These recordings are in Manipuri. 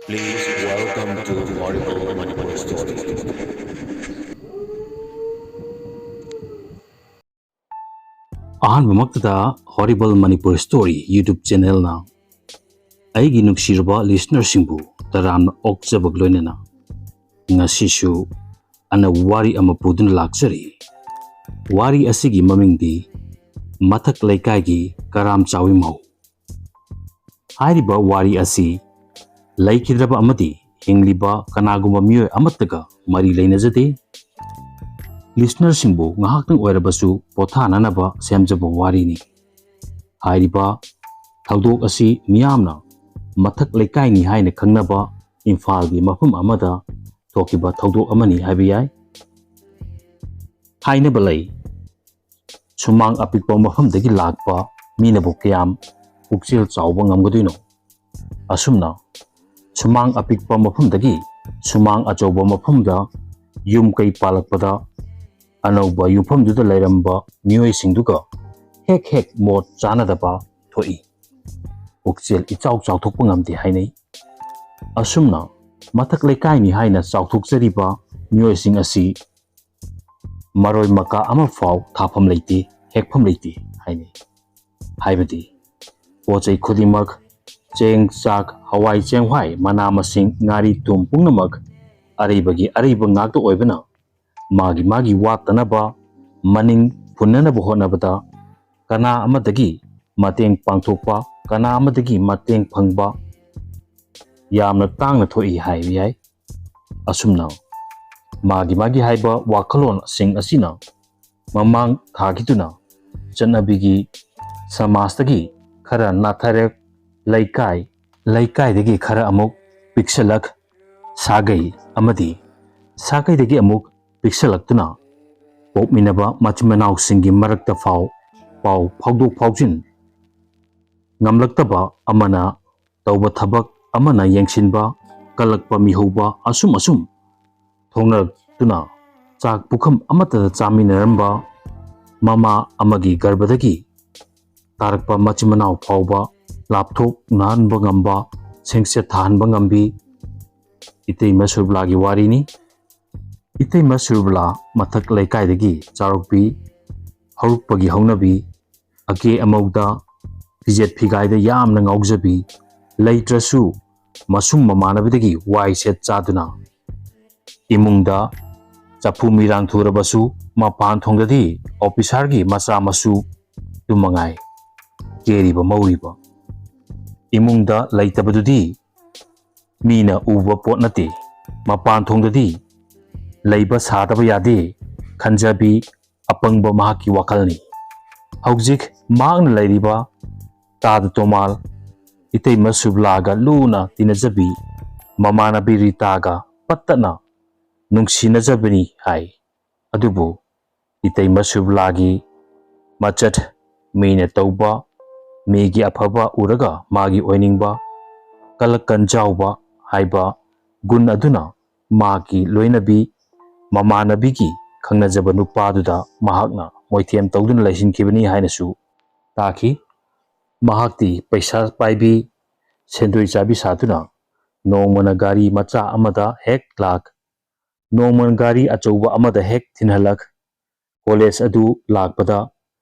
Please welcome to Horrible Manipur Story. ꯑꯍꯥꯟꯕꯃꯛꯇꯗ ꯍꯣꯔꯤꯕꯜ ꯃꯅꯤꯄꯨꯔ ꯁ꯭ꯇꯣꯔꯤ ꯌꯨꯇ꯭ꯌꯨꯕ ꯆꯦꯅꯦꯜꯅ ꯑꯩꯒꯤ ꯅꯨꯡꯁꯤꯔꯕ ꯂꯤꯁꯅꯔꯁꯤꯡꯕꯨ ꯇꯔꯥꯝꯅ ꯑꯣꯛꯆꯕꯒ ꯂꯣꯏꯅꯅ ꯉꯁꯤꯁꯨ ꯑꯅꯧꯕ ꯋꯥꯔꯤ ꯑꯃ ꯄꯨꯗꯨꯅ ꯂꯥꯛꯆꯔꯤ꯫ ꯋꯥꯔꯤ ꯑꯁꯤꯒꯤ ꯃꯃꯤꯡꯗꯤ ꯃꯊꯛ ꯂꯩꯀꯥꯏꯒꯤ ꯀꯔꯥꯝ ꯆꯥꯎꯏ ꯃꯧ꯫ ꯍꯥꯏꯔꯤꯕ ꯋꯥꯔꯤ ꯑꯁꯤ ꯂꯩꯈꯤꯗ꯭ꯔꯕ ꯑꯃꯗꯤ ꯍꯤꯡꯂꯤꯕ ꯀꯅꯥꯒꯨꯝꯕ ꯃꯤꯑꯣꯏ ꯑꯃꯠꯇꯒ ꯃꯔꯤ ꯂꯩꯅꯖꯗꯦ꯫ ꯂꯤꯁꯅꯔꯁꯤꯡꯕꯨ ꯉꯥꯏꯍꯥꯛꯇꯪ ꯑꯣꯏꯔꯕꯁꯨ ꯄꯣꯊꯥꯅꯅꯕ ꯁꯦꯝꯖꯕ ꯋꯥꯔꯤꯅꯤ꯫ ꯍꯥꯏꯔꯤꯕ ꯊꯧꯗꯣꯛ ꯑꯁꯤ ꯃꯤꯌꯥꯝꯅ ꯃꯊꯛ ꯂꯩꯀꯥꯏꯅꯤ ꯍꯥꯏꯅ ꯈꯪꯅꯕ ꯏꯝꯐꯥꯜꯒꯤ ꯃꯐꯝ ꯑꯃꯗ ꯊꯣꯛꯈꯤꯕ ꯊꯧꯗꯣꯛ ꯑꯃꯅꯤ ꯍꯥꯏꯕ ꯌꯥꯏ꯫ ꯍꯥꯏꯅꯕ ꯂꯩ, ꯁꯨꯃꯥꯡ ꯑꯄꯤꯛꯄ ꯃꯐꯝꯗꯒꯤ ꯂꯥꯛꯄ ꯃꯤꯅꯕꯨ ꯀꯌꯥꯝ ꯄꯨꯛꯆꯦꯜ ꯆꯥꯎꯕ ꯉꯝꯒꯗꯣꯏꯅꯣ? ꯑꯁꯨꯝꯅ ꯁꯨꯃꯥꯡ ꯑꯄꯤꯛꯄ ꯃꯐꯝꯗꯒꯤ ꯁꯨꯃꯥꯡ ꯑꯆꯧꯕ ꯃꯐꯝꯗ ꯌꯨꯝ ꯀꯩ ꯄꯥꯜꯂꯛꯄꯗ ꯑꯅꯧꯕ ꯌꯨꯝꯐꯝꯗꯨꯗ ꯂꯩꯔꯝꯕ ꯃꯤꯑꯣꯏꯁꯤꯡꯗꯨꯒ ꯍꯦꯛ ꯃꯣꯠ ꯆꯥꯅꯗꯕ ꯊꯣꯛꯏ꯫ ꯄꯨꯛꯆꯦꯜ ꯏꯆꯥꯎ ꯆꯥꯎꯊꯣꯛꯄ ꯉꯝꯗꯦ ꯍꯥꯏꯅꯩ꯫ ꯑꯁꯨꯝꯅ ꯃꯊꯛ ꯂꯩꯀꯥꯏꯅꯤ ꯍꯥꯏꯅ ꯆꯥꯎꯊꯣꯛꯆꯔꯤꯕ ꯃꯤꯑꯣꯏꯁꯤꯡ ꯑꯁꯤ ꯃꯔꯣꯏ ꯃꯀꯥ ꯑꯃꯐꯥꯎ ꯊꯥꯐꯝ ꯂꯩꯇꯦ, ꯍꯦꯛꯐꯝ ꯂꯩꯇꯦ ꯍꯥꯏꯅꯩ꯫ ꯍꯥꯏꯕꯗꯤ ꯄꯣꯠꯆꯩ ꯈꯨꯗꯤꯡꯃꯛ ꯆꯦꯡ ꯆꯥꯛ ꯍꯋꯥꯏ ꯆꯦꯡꯋꯥꯏ ꯃꯅꯥ ꯃꯁꯤꯡ ꯉꯥꯔꯤ ꯊꯨꯝ ꯄꯨꯝꯅꯃꯛ ꯑꯔꯩꯕꯒꯤ ꯑꯔꯩꯕ ꯉꯥꯛꯇ ꯑꯣꯏꯕꯅ ꯃꯥꯒꯤ ꯋꯥꯠꯇꯅꯕ ꯃꯅꯤꯡ ꯍꯨꯟꯅꯅꯕ ꯍꯣꯠꯅꯕꯗ ꯀꯅꯥ ꯑꯃꯗꯒꯤ ꯃꯇꯦꯡ ꯄꯥꯡꯊꯣꯛꯄ, ꯀꯅꯥ ꯑꯃꯗꯒꯤ ꯃꯇꯦꯡ ꯐꯪꯕ ꯌꯥꯝꯅ ꯇꯥꯡꯅ ꯊꯣꯛꯏ ꯍꯥꯏꯕ ꯌꯥꯏ꯫ ꯑꯁꯨꯝꯅ ꯃꯥꯒꯤ ꯍꯥꯏꯕ ꯋꯥꯈꯜꯂꯣꯟꯁꯤꯡ ꯑꯁꯤꯅ ꯃꯃꯥꯡ ꯊꯥꯈꯤꯗꯨꯅ ꯆꯠꯅꯕꯤꯒꯤ ꯁꯃꯥꯖꯇꯒꯤ ꯈꯔ ꯅꯥꯊꯔꯛ, ꯂꯩꯀꯥꯏꯗꯒꯤ ꯈꯔ ꯑꯃꯨꯛ ꯄꯤꯛꯁꯜꯂꯛ, ꯁꯥꯒꯩ ꯑꯃꯗꯤ ꯁꯥꯒꯩꯗꯒꯤ ꯑꯃꯨꯛ ꯄꯤꯛꯁꯜꯂꯛꯇꯨꯅ ꯄꯣꯛꯃꯤꯟꯅꯕ ꯃꯆꯤꯟ ꯃꯅꯥꯎꯁꯤꯡꯒꯤ ꯃꯔꯛꯇ ꯄꯥꯎ ꯐꯥꯎꯗꯣꯛ ꯐꯥꯎꯖꯤꯟ ꯉꯝꯂꯛꯇꯕ, ꯑꯃꯅ ꯇꯧꯕ ꯊꯕꯛ ꯑꯃꯅ ꯌꯦꯡꯁꯤꯟꯕ, ꯀꯜꯂꯛꯄ ꯃꯤꯍꯧꯕ ꯑꯁꯨꯝ ꯊꯣꯡꯅꯔꯛꯇꯨꯅ ꯆꯥꯛ ꯄꯨꯈꯝ ꯑꯃꯠꯇꯗ ꯆꯥꯃꯤꯟꯅꯔꯝꯕ ꯃꯃꯥ ꯑꯃꯒꯤ ꯒꯔꯚꯗꯒꯤ ꯇꯥꯔꯛꯄ ꯃꯆꯤꯟ ꯃꯅꯥꯎ ꯐꯥꯎꯕ ꯂꯥꯞꯊꯣꯛꯅꯍꯟꯕ ꯉꯝꯕ, ꯁꯦꯡꯆꯦꯠ ꯊꯥꯍꯟꯕ ꯉꯝꯕꯤ ꯏꯇꯩꯃ ꯁꯨꯔꯕꯂꯥꯒꯤ ꯋꯥꯔꯤꯅꯤ꯫ ꯏꯇꯩꯃ ꯁꯨꯔꯕꯂꯥ ꯃꯊꯛ ꯂꯩꯀꯥꯏꯗꯒꯤ ꯆꯥꯎꯔꯛꯄꯤ, ꯍꯧꯔꯛꯄꯒꯤ ꯍꯧꯅꯕꯤ, ꯑꯀꯦ ꯑꯃꯧꯗ ꯐꯤꯖꯦꯠ ꯐꯤꯒꯥꯏꯗ ꯌꯥꯝꯅ ꯉꯥꯎꯖꯕꯤ, ꯂꯩꯇ꯭ꯔꯁꯨ ꯃꯁꯨꯡ ꯃꯃꯥꯟꯅꯕꯗꯒꯤ ꯋꯥꯏ ꯁꯦꯠ ꯆꯥꯗꯨꯅ ꯏꯃꯨꯡꯗ ꯆꯐꯨ ꯃꯤꯔꯥꯡ ꯊꯨꯔꯕꯁꯨ ꯃꯄꯥꯟ ꯊꯣꯡꯗꯗꯤ ꯑꯣꯐꯤꯁꯥꯔꯒꯤ ꯃꯆꯥ ꯃꯁꯨ ꯇꯨꯃꯉꯥꯏ ꯀꯦꯔꯤꯕ ꯃꯧꯔꯤꯕ꯫ ꯏꯃꯨꯡꯗ ꯂꯩꯇꯕꯗꯨꯗꯤ ꯃꯤꯅ ꯎꯕ ꯄꯣꯠ ꯅꯠꯇꯦ, ꯃꯄꯥꯟ ꯊꯣꯡꯗꯗꯤ ꯂꯩꯕ ꯁꯥꯗꯕ ꯌꯥꯗꯦ ꯈꯟꯖꯕꯤ ꯑꯄꯪꯕ ꯃꯍꯥꯛꯀꯤ ꯋꯥꯈꯜꯅꯤ꯫ ꯍꯧꯖꯤꯛ ꯃꯍꯥꯛꯅ ꯂꯩꯔꯤꯕ ꯇꯥꯗ ꯇꯣꯃꯥꯜ ꯏꯇꯩꯃ ꯁꯨꯔꯕꯂꯥꯒ ꯂꯨꯅ ꯇꯤꯟꯅꯖꯕꯤ ꯃꯃꯥꯟꯅꯕꯤ ꯔꯤꯇꯥꯒ ꯄꯠꯇꯅ ꯅꯨꯡꯁꯤꯅꯖꯕꯅꯤ ꯍꯥꯏ꯫ ꯑꯗꯨꯕꯨ ꯏꯇꯩꯃ ꯁꯨꯔꯕꯂꯥꯒꯤ ꯃꯆꯠ, ꯃꯤꯅ ꯇꯧꯕ, ꯃꯤꯒꯤ ꯑꯐꯕ ꯎꯔꯒ ꯃꯥꯒꯤ ꯑꯣꯏꯅꯤꯡꯕ, ꯀꯂꯛ ꯀꯟꯖꯥꯎꯕ ꯍꯥꯏꯕ ꯒꯨꯟ ꯑꯗꯨꯅ ꯃꯥꯒꯤ ꯂꯣꯏꯅꯕꯤ ꯃꯃꯥꯟꯅꯕꯤꯒꯤ ꯈꯪꯅꯖꯕ ꯅꯨꯄꯥꯗꯨꯗ ꯃꯍꯥꯛꯅ ꯃꯣꯏꯊꯦꯝ ꯇꯧꯗꯨꯅ ꯂꯩꯁꯤꯟꯈꯤꯕꯅꯤ ꯍꯥꯏꯅꯁꯨ ꯇꯥꯈꯤ꯫ ꯃꯍꯥꯛꯇꯤ ꯄꯩꯁꯥ ꯄꯥꯏꯕꯤ, ꯁꯦꯟꯗꯣꯏ ꯆꯥꯕꯤ ꯁꯥꯗꯨꯅ ꯅꯣꯡꯃꯅ ꯒꯥꯔꯤ ꯃꯆꯥ ꯑꯃꯗ ꯍꯦꯛ ꯂꯥꯛ, ꯅꯣꯡꯃꯅ ꯒꯥꯔꯤ ꯑꯆꯧꯕ ꯑꯃꯗ ꯍꯦꯛ ꯊꯤꯟꯍꯜꯂꯛ, ꯀꯣꯂꯦꯖ ꯑꯗꯨ ꯂꯥꯛꯄꯗ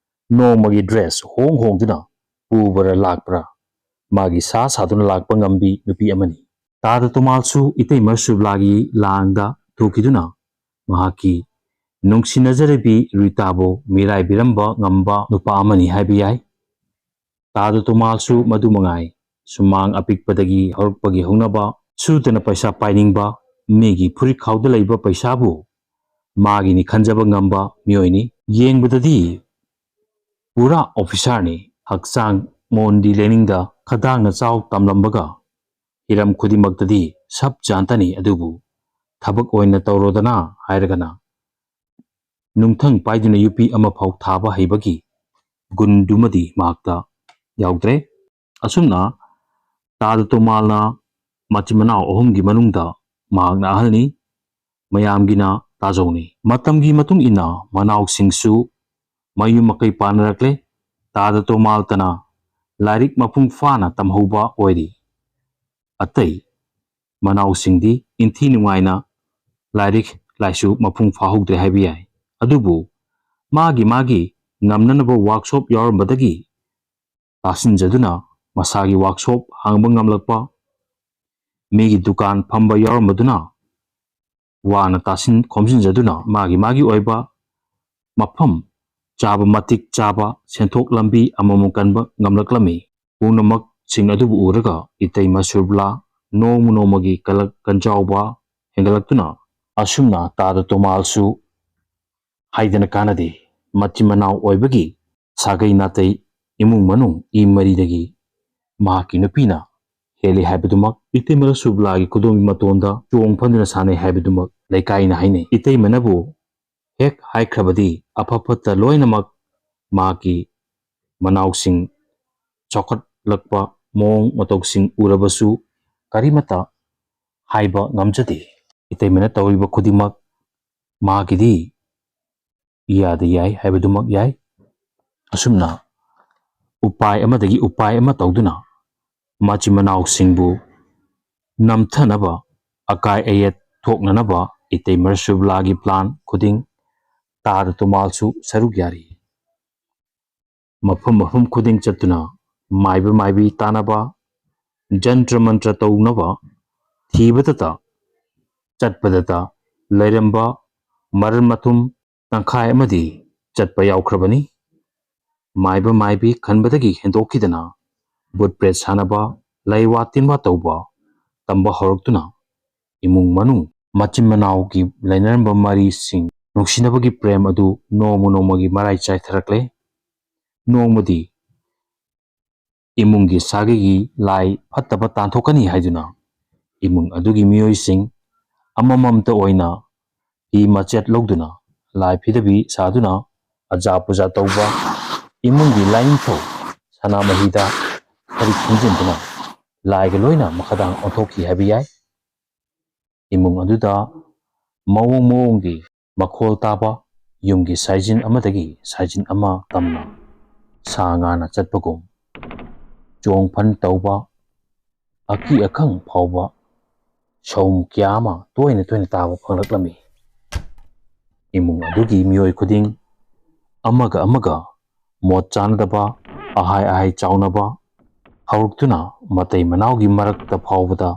ꯅꯣꯡꯃꯒꯤ ꯗ꯭ꯔꯦꯁ ꯍꯣꯡꯗꯨꯅ ꯄꯨꯕꯔ ꯂꯥꯛꯄ꯭ꯔꯥ ꯃꯥꯒꯤ ꯁꯥꯗꯨꯅ ꯂꯥꯛꯄ ꯉꯝꯕꯤ ꯅꯨꯄꯤ ꯑꯃꯅꯤ꯫ ꯇꯥꯗ ꯇꯣꯃꯥꯜꯁꯨ ꯏꯇꯩꯃ ꯁꯨꯔꯕꯂꯥꯒꯤ ꯂꯥꯡꯗ ꯊꯨꯈꯤꯗꯨꯅ ꯃꯍꯥꯛꯀꯤ ꯅꯨꯡꯁꯤꯅꯖꯔꯕꯤ ꯔꯤꯇꯥꯕꯨ ꯃꯤꯔꯥꯏꯕꯤꯔꯝꯕ ꯉꯝꯕ ꯅꯨꯄꯥ ꯑꯃꯅꯤ ꯍꯥꯏꯕ ꯌꯥꯏ꯫ ꯇꯥꯗ ꯇꯣꯃꯥꯜꯁꯨ ꯃꯗꯨꯃꯉꯥꯏ, ꯁꯨꯃꯥꯡ ꯑꯄꯤꯛꯄꯗꯒꯤ ꯍꯧꯔꯛꯄꯒꯤ ꯍꯧꯅꯕ, ꯁꯨꯗꯅ ꯄꯩꯁꯥ ꯄꯥꯏꯅꯤꯡꯕ, ꯃꯤꯒꯤ ꯐꯨꯔꯤꯠꯈꯥꯎꯗ ꯂꯩꯕ ꯄꯩꯁꯥꯕꯨ ꯃꯥꯒꯤꯅꯤ ꯈꯟꯖꯕ ꯉꯝꯕ ꯃꯤꯑꯣꯏꯅꯤ꯫ ꯌꯦꯡꯕꯗꯗꯤ ꯄꯨꯔꯥ ꯑꯣꯐꯤꯁꯥꯔꯅꯤ꯫ ꯍꯛꯆꯥꯡ ꯃꯣꯟꯗꯤ ꯂꯦꯅꯤꯡꯗ ꯈꯗꯥꯡꯅ ꯆꯥꯎ ꯇꯝꯂꯝꯕꯒ ꯍꯤꯔꯝ ꯈꯨꯗꯤꯡꯃꯛꯇꯗꯤ ꯁꯞ ꯖꯥꯟꯇꯅꯤ꯫ ꯑꯗꯨꯕꯨ ꯊꯕꯛ ꯑꯣꯏꯅ ꯇꯧꯔꯣꯗꯅ ꯍꯥꯏꯔꯒꯅ ꯅꯨꯡꯊꯪ ꯄꯥꯏꯗꯨꯅ ꯌꯨꯄꯤ ꯑꯃꯐꯥꯎ ꯊꯥꯕ ꯍꯩꯕꯒꯤ ꯒꯨꯟꯗꯨꯃꯗꯤ ꯃꯍꯥꯛꯇ ꯌꯥꯎꯗ꯭ꯔꯦ꯫ ꯑꯁꯨꯝꯅ ꯇꯥꯗ ꯇꯣꯃꯥꯜꯅ ꯃꯆꯤꯟ ꯃꯅꯥꯎ ꯑꯍꯨꯝꯒꯤ ꯃꯅꯨꯡꯗ ꯃꯍꯥꯛꯅ ꯑꯍꯜꯅꯤ, ꯃꯌꯥꯝꯒꯤꯅ ꯇꯥꯖꯧꯅꯤ꯫ ꯃꯇꯝꯒꯤ ꯃꯇꯨꯡ ꯏꯟꯅ ꯃꯅꯥꯎꯁꯤꯡꯁꯨ ꯃꯌꯨꯝ ꯃꯀꯩ ꯄꯥꯟꯅꯔꯛꯂꯦ꯫ ꯇꯥꯗ ꯇꯣꯃꯥꯜꯇꯅ ꯂꯥꯏꯔꯤꯛ ꯃꯄꯨꯡ ꯐꯥꯅ ꯇꯝꯍꯧꯕ ꯑꯣꯏꯔꯤ꯫ ꯑꯇꯩ ꯃꯅꯥꯎꯁꯤꯡꯗꯤ ꯏꯟꯊꯤ ꯅꯨꯡꯉꯥꯏꯅ ꯂꯥꯏꯔꯤꯛ ꯂꯥꯏꯁꯨ ꯃꯄꯨꯡ ꯐꯥꯍꯧꯗ꯭ꯔꯦ ꯍꯥꯏꯕ ꯌꯥꯏ꯫ ꯑꯗꯨꯕꯨ ꯃꯥꯒꯤ ꯋꯥꯛꯁꯣꯞ ꯌꯥꯎꯔꯝꯕꯗꯒꯤ ꯇꯥꯁꯤꯟꯖꯗꯨꯅ ꯃꯁꯥꯒꯤ ꯋꯥꯛꯁꯣꯞ ꯍꯥꯡꯕ ꯉꯝꯂꯛꯄ, ꯃꯤꯒꯤ ꯗꯨꯀꯥꯟ ꯐꯝꯕ ꯌꯥꯎꯔꯝꯕꯗꯨꯅ ꯋꯥꯅ ꯇꯥꯁꯤꯟ ꯈꯣꯝꯖꯤꯟꯖꯗꯨꯅ ꯃꯥꯒꯤ ꯑꯣꯏꯕ ꯃꯐꯝ ꯆꯥꯕ ꯃꯇꯤꯛ ꯆꯥꯕ ꯁꯦꯟꯊꯣꯛ ꯂꯝꯕꯤ ꯑꯃꯃꯝ ꯀꯟꯕ ꯉꯝꯂꯛꯂꯝꯃꯤ꯫ ꯄꯨꯝꯅꯃꯛꯁꯤꯡ ꯑꯗꯨꯕꯨ ꯎꯔꯒ ꯏꯇꯩꯃ ꯁꯨꯔꯕꯂꯥ ꯅꯣꯡꯃꯒꯤ ꯀꯂꯛ ꯀꯟꯖꯥꯎꯕ ꯍꯦꯟꯒꯠꯂꯛꯇꯨꯅ ꯑꯁꯨꯝꯅ ꯇꯥꯗ ꯇꯣꯃꯥꯜꯁꯨ ꯍꯥꯏꯗꯅ ꯀꯥꯟꯅꯗꯦ, ꯃꯆꯤꯟ ꯃꯅꯥꯎ ꯑꯣꯏꯕꯒꯤ ꯁꯥꯒꯩ ꯅꯥꯇꯩ ꯏꯃꯨꯡ ꯃꯅꯨꯡ ꯃꯔꯤꯗꯒꯤ ꯃꯍꯥꯛꯀꯤ ꯅꯨꯄꯤꯅ ꯍꯦꯜꯂꯤ ꯍꯥꯏꯕꯗꯨꯃꯛ ꯏꯇꯩꯃ ꯁꯨꯔꯕꯂꯥꯒꯤ ꯈꯨꯗꯣꯝꯕꯤ ꯃꯇꯣꯟꯗ ꯆꯣꯡ ꯐꯟꯗꯨꯅ ꯁꯥꯟꯅꯩ ꯍꯥꯏꯕꯗꯨꯃꯛ ꯂꯩꯀꯥꯏꯅ ꯍꯥꯏꯅꯩ꯫ ꯏꯇꯩꯃꯅꯕꯨ ꯍꯦꯛ ꯍꯥꯏꯈ꯭ꯔꯕꯗꯤ ꯑꯐ ꯐꯠꯇ ꯂꯣꯏꯅꯃꯛ ꯃꯍꯥꯛꯀꯤ ꯃꯅꯥꯎꯁꯤꯡ ꯆꯥꯎꯈꯠꯂꯛꯄ ꯃꯑꯣꯡ ꯃꯇꯧꯁꯤꯡ ꯎꯔꯕꯁꯨ ꯀꯔꯤꯃꯠꯇ ꯍꯥꯏꯕ ꯉꯝꯖꯗꯦ꯫ ꯏꯇꯩꯃꯅ ꯇꯧꯔꯤꯕ ꯈꯨꯗꯤꯡꯃꯛ ꯃꯍꯥꯛꯀꯤꯗꯤ ꯏꯌꯥꯗ ꯌꯥꯏ ꯍꯥꯏꯕꯗꯨꯃꯛ ꯌꯥꯏ꯫ ꯑꯁꯨꯝꯅ ꯎꯄꯥꯏ ꯑꯃꯗꯒꯤ ꯎꯄꯥꯏ ꯑꯃ ꯇꯧꯗꯨꯅ ꯃꯆꯤꯟ ꯃꯅꯥꯎꯁꯤꯡꯕꯨ ꯅꯝꯊꯅꯕ, ꯑꯀꯥꯏ ꯑꯌꯦꯠ ꯊꯣꯛꯅꯅꯕ ꯏꯇꯩꯃ ꯁꯨꯔꯕꯂꯥꯒꯤ ꯄ꯭ꯂꯥꯟ ꯈꯨꯗꯤꯡ ꯇꯥꯗ ꯇꯣꯃꯥꯜꯁꯨ ꯁꯔꯨꯛ ꯌꯥꯔꯤ꯫ ꯃꯐꯝ ꯈꯨꯗꯤꯡ ꯆꯠꯇꯨꯅ ꯃꯥꯏꯕ ꯃꯥꯏꯕꯤ ꯇꯥꯅꯕ, ꯖꯟꯇ꯭ꯔ ꯃꯟꯇ꯭ꯔ ꯇꯧꯅꯕ ꯊꯤꯕꯗꯇ ꯆꯠꯄꯗꯇ ꯂꯩꯔꯝꯕ ꯃꯔꯟ ꯃꯊꯨꯝ ꯇꯪꯈꯥꯏ ꯑꯃꯗꯤ ꯆꯠꯄ ꯌꯥꯎꯈ꯭ꯔꯕꯅꯤ꯫ ꯃꯥꯏꯕ ꯃꯥꯏꯕꯤ ꯈꯟꯕꯗꯒꯤ ꯍꯦꯟꯗꯣꯛꯈꯤꯗꯅ ꯕꯨꯠ ꯕ꯭ꯔꯦꯗ ꯁꯥꯟꯅꯕ, ꯂꯩꯋꯥ ꯇꯤꯟꯋꯥ ꯇꯧꯕ ꯇꯝꯕ ꯍꯧꯔꯛꯇꯨꯅ ꯏꯃꯨꯡ ꯃꯅꯨꯡ ꯃꯆꯤꯟ ꯃꯅꯥꯎꯒꯤ ꯂꯩꯅꯔꯝꯕ ꯃꯔꯤꯁꯤꯡ ꯅꯨꯡꯁꯤꯅꯕꯒꯤ ꯄ꯭ꯔꯦꯝ ꯑꯗꯨ ꯅꯣꯡꯃꯒꯤ ꯃꯔꯥꯏ ꯆꯥꯏꯊꯔꯛꯂꯦ꯫ ꯅꯣꯡꯃꯗꯤ ꯏꯃꯨꯡꯒꯤ ꯁꯥꯒꯩꯒꯤ ꯂꯥꯏ ꯐꯠꯇꯕ ꯇꯥꯟꯊꯣꯛꯀꯅꯤ ꯍꯥꯏꯗꯨꯅ ꯏꯃꯨꯡ ꯑꯗꯨꯒꯤ ꯃꯤꯑꯣꯏꯁꯤꯡ ꯑꯃꯃꯝꯇ ꯑꯣꯏꯅ ꯐꯤ ꯃꯆꯦꯠ ꯂꯧꯗꯨꯅ ꯂꯥꯏ ꯐꯤꯗꯕꯤ ꯁꯥꯗꯨꯅ ꯑꯖꯥ ꯄꯨꯖꯥ ꯇꯧꯕ, ꯏꯃꯨꯡꯒꯤ ꯂꯥꯏꯅꯤꯡꯊꯧ ꯁꯅꯥꯃꯍꯤꯗ ꯁꯔꯤꯛ ꯈꯪꯖꯤꯟꯗꯨꯅ ꯂꯥꯏꯒ ꯂꯣꯏꯅ ꯃꯈꯥꯗꯥꯡ ꯑꯣꯟꯊꯣꯛꯈꯤ ꯍꯥꯏꯕ ꯌꯥꯏ꯫ ꯏꯃꯨꯡ ꯑꯗꯨꯗ ꯃꯑꯣꯡꯒꯤ ꯃꯈꯣꯜ ꯇꯥꯕ, ꯌꯨꯝꯒꯤ ꯁꯥꯏꯖꯤꯟ ꯑꯃꯗꯒꯤ ꯁꯥꯏꯖꯤꯟ ꯑꯃ ꯇꯝꯅ ꯁꯥ ꯉꯥꯅ ꯆꯠꯄꯒꯨꯝ ꯆꯣꯡ ꯐꯟ ꯇꯧꯕ, ꯑꯀꯤ ꯑꯈꯪ ꯐꯥꯎꯕ ꯁꯧꯝ ꯀꯌꯥ ꯑꯃ ꯇꯣꯏꯅ ꯇꯥꯕ ꯐꯪꯂꯛꯂꯝꯃꯤ꯫ ꯏꯃꯨꯡ ꯑꯗꯨꯒꯤ ꯃꯤꯑꯣꯏ ꯈꯨꯗꯤꯡ ꯑꯃꯒ ꯃꯣꯠ ꯆꯥꯅꯗꯕ, ꯑꯍꯥꯏ ꯆꯥꯎꯅꯕ ꯍꯧꯔꯛꯇꯨꯅ ꯃꯇꯩ ꯃꯅꯥꯎꯒꯤ ꯃꯔꯛꯇ ꯐꯥꯎꯕꯗ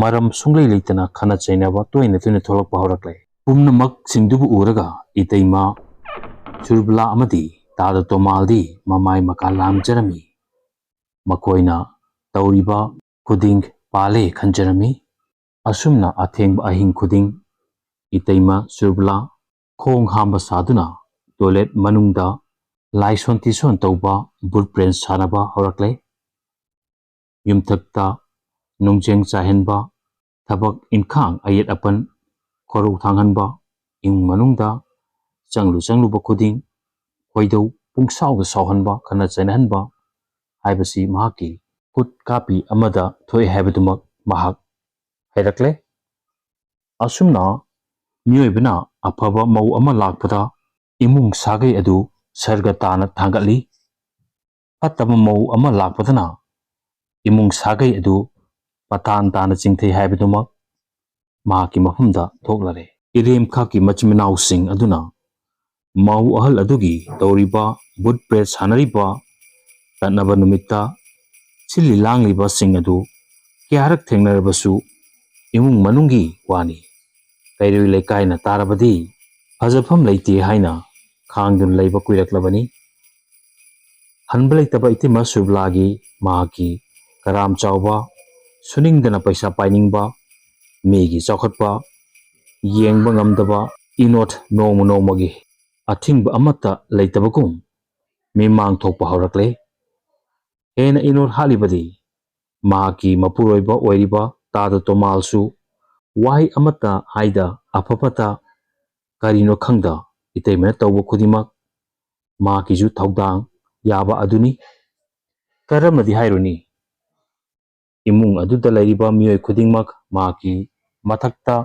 ꯃꯔꯝ ꯁꯨꯡꯂꯩ ꯂꯩꯇꯅ ꯈꯟꯅ ꯆꯩꯅꯕ ꯇꯣꯏꯅ ꯊꯣꯛꯂꯛꯄ ꯍꯧꯔꯛꯂꯦ꯫ ꯄꯨꯝꯅꯃꯛꯁꯤꯡꯗꯨꯕꯨ ꯎꯔꯒ ꯏꯇꯩꯃ ꯁꯨꯔꯕꯂꯥ ꯑꯃꯗꯤ ꯇꯥꯗ ꯇꯣꯃꯥꯜꯗꯤ ꯃꯃꯥꯏ ꯃꯀꯥ ꯂꯥꯝꯖꯔꯝꯃꯤ꯫ ꯃꯈꯣꯏꯅ ꯇꯧꯔꯤꯕ ꯈꯨꯗꯤꯡ ꯄꯥꯜꯂꯦ ꯈꯟꯖꯔꯝꯃꯤ꯫ ꯑꯁꯨꯝꯅ ꯑꯊꯦꯡꯕ ꯑꯍꯤꯡ ꯈꯨꯗꯤꯡ ꯏꯇꯩꯃ ꯁꯨꯔꯕꯂꯥ ꯈꯣꯡ ꯍꯥꯝꯕ ꯁꯥꯗꯨꯅ ꯇꯣꯏꯂꯦꯠ ꯃꯅꯨꯡꯗ ꯂꯥꯏꯁꯣꯟ ꯇꯤꯁꯣꯟ ꯇꯧꯕ, ꯕꯨꯠ ꯕ꯭ꯔꯦꯗ ꯁꯥꯟꯅꯕ ꯍꯧꯔꯛꯂꯦ꯫ ꯌꯨꯝꯊꯛꯇ ꯅꯨꯡꯖꯦꯡ ꯆꯥꯏꯍꯟꯕ, ꯊꯕꯛ ꯏꯟꯈꯥꯡ ꯑꯌꯦꯠ ꯑꯄꯟ ꯈꯣꯔꯧ ꯊꯥꯡꯍꯟꯕ, ꯏꯃꯨꯡ ꯃꯅꯨꯡꯗ ꯆꯪꯂꯨꯕ ꯈꯨꯗꯤꯡ ꯈꯣꯏꯗꯧ ꯄꯨꯡꯁꯥꯎꯗ ꯁꯥꯎꯍꯟꯕ, ꯈꯟꯅ ꯆꯩꯅꯍꯟꯕ ꯍꯥꯏꯕꯁꯤ ꯃꯍꯥꯛꯀꯤ ꯈꯨꯠ ꯀꯥꯞꯄꯤ ꯑꯃꯗ ꯊꯣꯛꯑꯦ ꯍꯥꯏꯕꯗꯨꯃꯛ ꯃꯍꯥꯛ ꯍꯩꯔꯛꯂꯦ꯫ ꯑꯁꯨꯝꯅ ꯃꯤꯑꯣꯏꯕꯅ ꯑꯐꯕ ꯃꯧ ꯑꯃ ꯂꯥꯛꯄꯗ ꯏꯃꯨꯡ ꯁꯥꯒꯩ ꯑꯗꯨ ꯁꯔꯒ ꯇꯥꯅ ꯊꯥꯡꯒꯠꯂꯤ, ꯐꯠꯇꯕ ꯃꯧ ꯑꯃ ꯂꯥꯛꯄꯗꯅ ꯏꯃꯨꯡ ꯁꯥꯒꯩ ꯑꯗꯨ ꯄꯊꯥꯟ ꯇꯥꯅ ꯆꯤꯡꯊꯩ ꯍꯥꯏꯕꯗꯨꯃꯛ ꯃꯍꯥꯛꯀꯤ ꯃꯐꯝꯗ ꯊꯣꯛꯂꯔꯦ꯫ ꯏꯔꯦꯝꯈꯥꯛꯀꯤ ꯃꯆꯤꯟ ꯃꯅꯥꯎꯁꯤꯡ ꯑꯗꯨꯅ ꯃꯧ ꯑꯍꯜ ꯑꯗꯨꯒꯤ ꯇꯧꯔꯤꯕ ꯕꯨꯠ ꯕ꯭ꯔꯦꯗ ꯁꯥꯟꯅꯔꯤꯕ ꯇꯠꯅꯕ ꯅꯨꯃꯤꯠꯇ ꯁꯤꯜꯂꯤ ꯂꯥꯡꯂꯤꯕꯁꯤꯡ ꯑꯗꯨ ꯀꯌꯥꯔꯛ ꯊꯦꯡꯅꯔꯕꯁꯨ ꯏꯃꯨꯡ ꯃꯅꯨꯡꯒꯤ ꯋꯥꯅꯤ, ꯀꯩꯔꯣꯏ ꯂꯩꯀꯥꯏꯅ ꯇꯥꯔꯕꯗꯤ ꯐꯖꯐꯝ ꯂꯩꯇꯦ ꯍꯥꯏꯅ ꯈꯥꯡꯗꯨꯅ ꯂꯩꯕ ꯀꯨꯏꯔꯛꯂꯕꯅꯤ꯫ ꯍꯟꯕ ꯂꯩꯇꯕ ꯏꯇꯩꯃ ꯁꯨꯔꯕꯂꯥꯒꯤ ꯃꯍꯥꯛꯀꯤ ꯀꯔꯥꯝ ꯆꯥꯎꯕ, ꯁꯨꯅꯤꯡꯗꯅ ꯄꯩꯁꯥ ꯄꯥꯏꯅꯤꯡꯕ, ꯃꯤꯒꯤ ꯆꯥꯎꯈꯠꯄ ꯌꯦꯡꯕ ꯉꯝꯗꯕ ꯏꯅꯣꯠ ꯅꯣꯡꯃꯒꯤ ꯑꯊꯤꯡꯕ ꯑꯃꯠꯇ ꯂꯩꯇꯕꯒꯨꯝ ꯃꯤꯃꯥꯡ ꯊꯣꯛꯄ ꯍꯧꯔꯛꯂꯦ꯫ ꯍꯦꯟꯅ ꯏꯅꯣꯠ ꯍꯥꯠꯂꯤꯕꯗꯤ ꯃꯍꯥꯛꯀꯤ ꯃꯄꯨꯔꯣꯏꯕ ꯑꯣꯏꯔꯤꯕ ꯇꯥꯗ ꯇꯣꯃꯥꯜꯁꯨ ꯋꯥꯍꯩ ꯑꯃꯠꯇ ꯍꯥꯏꯗ ꯑꯐ ꯐꯠꯇ ꯀꯔꯤꯅꯣ ꯈꯪꯗ ꯏꯇꯩꯃꯅ ꯇꯧꯕ ꯈꯨꯗꯤꯡꯃꯛ ꯃꯍꯥꯛꯀꯤꯁꯨ ꯊꯧꯗꯥꯡ ꯌꯥꯕ ꯑꯗꯨꯅꯤ꯫ ꯀꯔꯝꯅꯗꯤ ꯍꯥꯏꯔꯨꯅꯤ, ꯏꯃꯨꯡ ꯑꯗꯨꯗ ꯂꯩꯔꯤꯕ ꯃꯤꯑꯣꯏ ꯈꯨꯗꯤꯡꯃꯛ ꯃꯍꯥꯛꯀꯤ ꯃꯊꯛꯇ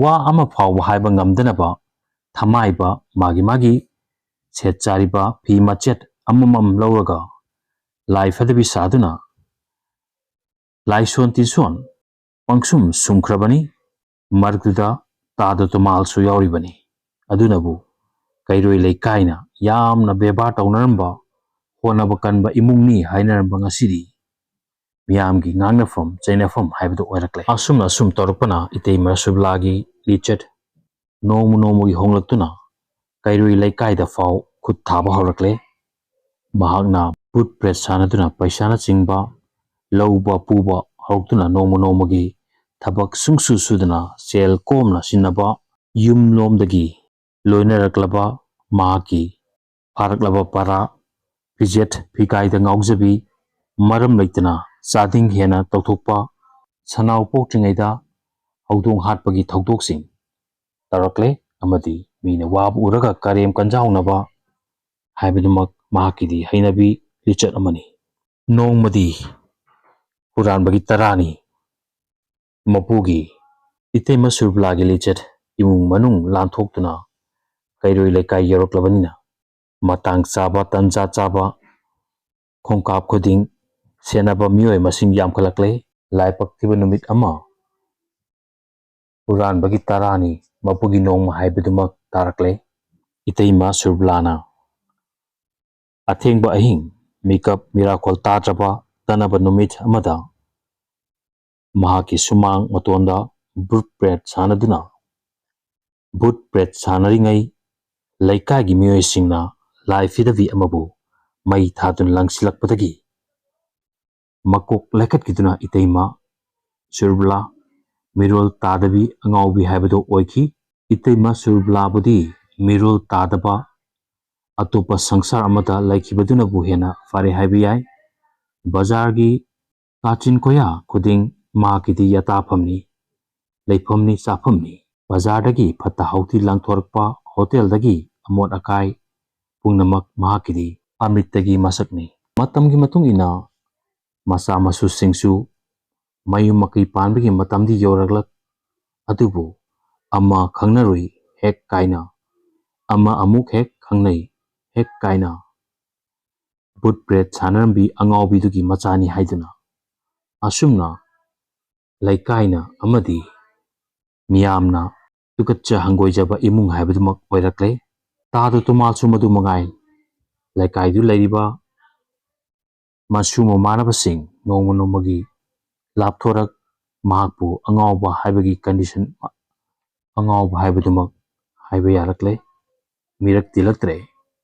ꯋꯥ ꯑꯃ ꯐꯥꯎꯕ ꯍꯥꯏꯕ ꯉꯝꯗꯅꯕ ꯊꯃꯥꯏꯕ ꯃꯥꯒꯤ ꯁꯦꯠ ꯆꯥꯔꯤꯕ ꯐꯤ ꯃꯆꯦꯠ ꯑꯃꯃꯝ ꯂꯧꯔꯒ ꯂꯥꯏ ꯐꯗꯕꯤ ꯁꯥꯗꯨꯅ ꯂꯥꯏꯁꯣꯟ ꯇꯤꯟꯁꯣꯟ ꯄꯪꯁꯨꯝ ꯁꯨꯝꯈ꯭ꯔꯕꯅꯤ ꯃꯔꯛꯇꯨꯗ ꯇꯥꯗ ꯇꯨꯃꯥꯜꯁꯨ ꯌꯥꯎꯔꯤꯕꯅꯤ ꯑꯗꯨꯅꯕꯨ ꯀꯩꯔꯣꯏ ꯂꯩꯀꯥꯏꯅ ꯌꯥꯝꯅ ꯕꯦꯕꯥꯔ ꯇꯧꯅꯔꯝꯕ ꯍꯣꯠꯅꯕ ꯀꯟꯕ ꯏꯃꯨꯡꯅꯤ ꯍꯥꯏꯅꯔꯝꯕ ꯉꯁꯤꯗꯤ ꯃꯤꯌꯥꯝꯒꯤ ꯉꯥꯡꯅꯐꯝ ꯆꯩꯅꯐꯝ ꯍꯥꯏꯕꯗꯨ ꯑꯣꯏꯔꯛꯂꯦ ꯑꯁꯨꯝ ꯇꯧꯔꯛꯄꯅ ꯏꯇꯩꯃ ꯁꯨꯕꯂꯥꯒꯤ ꯂꯤꯆꯠ ꯅꯣꯡꯃꯒꯤ ꯍꯣꯡꯂꯛꯇꯨꯅ ꯀꯩꯔꯣꯏ ꯂꯩꯀꯥꯏꯗ ꯐꯥꯎ ꯈꯨꯠ ꯊꯥꯕ ꯍꯧꯔꯛꯂꯦ ꯃꯍꯥꯛꯅ ꯕꯨꯠ ꯕ꯭ꯔꯦꯗ ꯁꯥꯟꯅꯗꯨꯅ ꯄꯩꯁꯥꯅꯆꯤꯡꯕ ꯂꯧꯕ ꯄꯨꯕ ꯍꯧꯔꯛꯇꯨꯅ ꯅꯣꯡꯃꯒꯤ ꯊꯕꯛ ꯁꯨꯡꯁꯨ ꯁꯨꯗꯅ ꯁꯦꯜ ꯀꯣꯝꯅ ꯁꯤꯟꯅꯕ ꯌꯨꯝꯂꯣꯝꯗꯒꯤ ꯂꯣꯏꯅꯔꯛꯂꯕ ꯃꯍꯥꯛꯀꯤ ꯐꯥꯔꯛꯂꯕ ꯄꯔꯥ ꯐꯤꯖꯦꯠ ꯐꯤꯒꯥꯏꯗ ꯉꯥꯎꯖꯕꯤ ꯃꯔꯝ ꯂꯩꯇꯅ ꯆꯥꯗꯤꯡ ꯍꯦꯟꯅ ꯇꯧꯊꯣꯛꯄ ꯁꯅꯥꯎ ꯄꯣꯛꯇ꯭ꯔꯤꯉꯩꯗ ꯍꯧꯗꯣꯡ ꯍꯥꯠꯄꯒꯤ ꯊꯧꯗꯣꯛꯁꯤꯡ ꯇꯧꯔꯛꯂꯦ ꯑꯃꯗꯤ ꯃꯤꯅ ꯋꯥꯕ ꯎꯔꯒ ꯀꯔꯦꯝ ꯀꯟꯖꯥꯎꯅꯕ ꯍꯥꯏꯕꯗꯨꯃꯛ ꯃꯍꯥꯛꯀꯤꯗꯤ ꯍꯩꯅꯕꯤ ꯂꯤꯆꯠ ꯑꯃꯅꯤ ꯅꯣꯡꯃꯗꯤ ꯍꯨꯔꯥꯟꯕꯒꯤ ꯇꯔꯥꯅꯤ ꯃꯄꯨꯒꯤ ꯏꯇꯩꯃ ꯁꯨꯔꯕꯂꯥꯒꯤ ꯂꯤꯆꯠ ꯏꯃꯨꯡ ꯃꯅꯨꯡ ꯂꯥꯟꯊꯣꯛꯇꯨꯅ ꯀꯩꯔꯣꯏ ꯂꯩꯀꯥꯏ ꯌꯧꯔꯛꯂꯕꯅꯤꯅ ꯃꯇꯥꯡ ꯆꯥꯕ ꯇꯟꯖꯥ ꯆꯥꯕ ꯈꯣꯡꯀꯥꯞ ꯈꯨꯗꯤꯡ ꯁꯦꯟꯅꯕ ꯃꯤꯑꯣꯏ ꯃꯁꯤꯡ ꯌꯥꯝꯈꯠꯂꯛꯂꯦ ꯂꯥꯏꯕꯛ ꯊꯤꯕ ꯅꯨꯃꯤꯠ ꯑꯃ ꯍꯨꯔꯥꯟꯕꯒꯤ ꯇꯔꯥꯅꯤ ꯃꯄꯨꯒꯤ ꯅꯣꯡꯃ ꯍꯥꯏꯕꯗꯨꯃꯛ ꯇꯥꯔꯛꯂꯦ ꯏꯇꯩꯃ ꯁꯨꯔꯕꯂꯥꯅ ꯑꯊꯦꯡꯕ ꯑꯍꯤꯡ ꯃꯤꯀꯞ ꯃꯤꯔꯥꯈꯣꯜ ꯇꯥꯗ꯭ꯔꯕ ꯇꯅꯕ ꯅꯨꯃꯤꯠ ꯑꯃꯗ ꯃꯍꯥꯛꯀꯤ ꯁꯨꯃꯥꯡ ꯃꯇꯣꯟꯗ ꯕꯨꯠ ꯕ꯭ꯔꯦꯗ ꯁꯥꯟꯅꯔꯤꯉꯩ ꯂꯩꯀꯥꯏꯒꯤ ꯃꯤꯑꯣꯏꯁꯤꯡꯅ ꯂꯥꯏ ꯐꯤꯗꯕꯤ ꯑꯃꯕꯨ ꯃꯩ ꯊꯥꯗꯨꯅ ꯂꯪꯁꯤꯜꯂꯛꯄꯗꯒꯤ ꯃꯀꯣꯛ ꯂꯩꯈꯠꯈꯤꯗꯨꯅ ꯏꯇꯩꯃ ꯁꯨꯔꯕꯂꯥ ꯃꯤꯔꯣꯜ ꯇꯥꯗꯕꯤ ꯑꯉꯥꯎꯕꯤ ꯍꯥꯏꯕꯗꯨ ꯑꯣꯏꯈꯤ ꯏꯇꯩꯃ ꯁꯨꯔꯕꯂꯥꯕꯨꯗꯤ ꯃꯤꯔꯣꯜ ꯇꯥꯗꯕ ꯑꯇꯣꯞꯄ ꯁꯪꯁꯥꯔ ꯑꯃꯗ ꯂꯩꯈꯤꯕꯗꯨꯅꯕꯨ ꯍꯦꯟꯅ ꯐꯔꯦ ꯍꯥꯏꯕ ꯌꯥꯏ ꯕꯖꯥꯔꯒꯤ ꯀꯥꯆꯤꯟ ꯀꯣꯌꯥ ꯈꯨꯗꯤꯡ ꯃꯍꯥꯛꯀꯤꯗꯤ ꯌꯥꯇꯥꯐꯝꯅꯤ ꯂꯩꯐꯝꯅꯤ ꯆꯥꯐꯝꯅꯤ ꯕꯖꯥꯔꯗꯒꯤ ꯐꯠꯇ ꯍꯥꯎꯊꯤ ꯂꯪꯊꯣꯔꯛꯄ ꯍꯣꯇꯦꯜꯗꯒꯤ ꯑꯃꯣꯠ ꯑꯀꯥꯏ ꯄꯨꯝꯅꯃꯛ ꯃꯍꯥꯛꯀꯤꯗꯤ ꯑꯃ꯭ꯔꯤꯠꯇꯒꯤ ꯃꯁꯛꯅꯤ ꯃꯇꯝꯒꯤ ꯃꯇꯨꯡ ꯏꯟꯅ ꯃꯆꯥ ꯃꯁꯨꯁꯤꯡꯁꯨ ꯃꯌꯨꯝ ꯃꯀꯩ ꯄꯥꯟꯕꯒꯤ ꯃꯇꯝꯗꯤ ꯌꯧꯔꯛꯂꯛ ꯑꯗꯨꯕꯨ ꯑꯃ ꯈꯪꯅꯔꯨꯏ ꯍꯦꯛ ꯀꯥꯏꯅ ꯑꯃ ꯑꯃꯨꯛ ꯍꯦꯛ ꯈꯪꯅꯩ ꯍꯦꯛ ꯀꯥꯏꯅ ꯕꯨꯠ ꯕ꯭ꯔꯦꯗ ꯁꯥꯟꯅꯔꯝꯕꯤ ꯑꯉꯥꯎꯕꯤꯗꯨꯒꯤ ꯃꯆꯥꯅꯤ ꯍꯥꯏꯗꯨꯅ ꯑꯁꯨꯝꯅ ꯂꯩꯀꯥꯏꯅ ꯑꯃꯗꯤ ꯃꯤꯌꯥꯝꯅ ꯇꯨꯀꯠꯆ ꯍꯪꯒꯣꯏꯖꯕ ꯏꯃꯨꯡ ꯍꯥꯏꯕꯗꯨꯃꯛ ꯑꯣꯏꯔꯛꯂꯦ ꯇꯥꯗ ꯇꯨꯃꯥꯜꯁꯨ ꯃꯗꯨ ꯃꯉꯥꯏ ꯂꯩꯀꯥꯏꯗꯨ ꯂꯩꯔꯤꯕ ꯃꯁꯨ ꯃꯃꯥꯟꯅꯕꯁꯤꯡ ꯅꯣꯡꯃꯒꯤ ꯂꯥꯞꯊꯣꯔꯛ ꯃꯍꯥꯛꯄꯨ ꯑꯉꯥꯎꯕ ꯍꯥꯏꯕꯗꯨꯃꯛ ꯍꯥꯏꯕ ꯌꯥꯔꯛꯂꯦ ꯃꯤꯔꯛ ꯇꯤꯜꯂꯛꯇ꯭ꯔꯦ